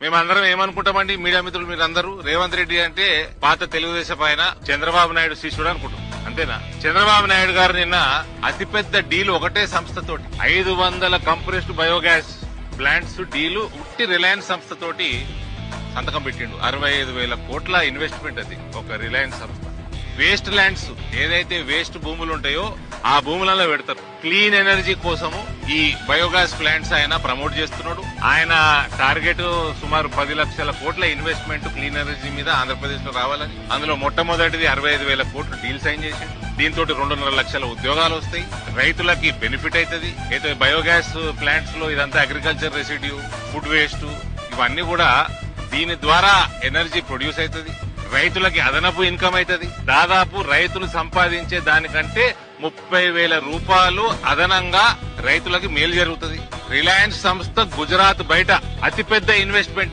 మేమందరం ఏమనుకుంటామండి, మీడియా మిత్రులు మీరందరూ, రేవంత్ రెడ్డి అంటే పాత తెలుగుదేశం ఆయన చంద్రబాబు నాయుడు శిష్యుడు అనుకుంటాం. అంతేనా? చంద్రబాబు నాయుడు గారు నిన్న అతిపెద్ద డీల్ ఒకటే సంస్థతోటి 500 కంప్రెస్డ్ బయోగ్యాస్ ప్లాంట్స్ డీలు ఉట్టి రిలయన్స్ సంస్థతోటి సంతకం పెట్టిండు. 65,000 కోట్ల ఇన్వెస్ట్మెంట్ అది ఒక రిలయన్స్ సంస్థ. వేస్ట్ ల్యాండ్స్ ఏదైతే వేస్ట్ భూములు ఉంటాయో ఆ భూములలో పెడతారు. క్లీన్ ఎనర్జీ కోసము ఈ బయోగ్యాస్ ప్లాంట్స్ ఆయన ప్రమోట్ చేస్తున్నాడు. ఆయన టార్గెట్ సుమారు 10 లక్షల కోట్ల ఇన్వెస్ట్మెంట్ క్లీన్ ఎనర్జీ మీద ఆంధ్రప్రదేశ్ లో రావాలని. అందులో మొట్టమొదటిది 65,000 కోట్లు డీల్ సైన్ చేసిండు. దీంతో 2.5 లక్షల ఉద్యోగాలు వస్తాయి, రైతులకి బెనిఫిట్ అవుతుంది. అయితే బయోగ్యాస్ ప్లాంట్స్ లో ఇదంతా అగ్రికల్చర్ రెసిడ్యూ, ఫుడ్ వేస్ట్, ఇవన్నీ కూడా దీని ద్వారా ఎనర్జీ ప్రొడ్యూస్ అవుతుంది. రైతులకి అదనపు ఇన్కమ్ అవుతుంది. దాదాపు రైతులు సంపాదించే దానికంటే 30,000 రూపాయలు అదనంగా రైతులకి మేలు జరుగుతుంది. రిలయన్స్ సంస్థ గుజరాత్ బయట అతిపెద్ద ఇన్వెస్ట్మెంట్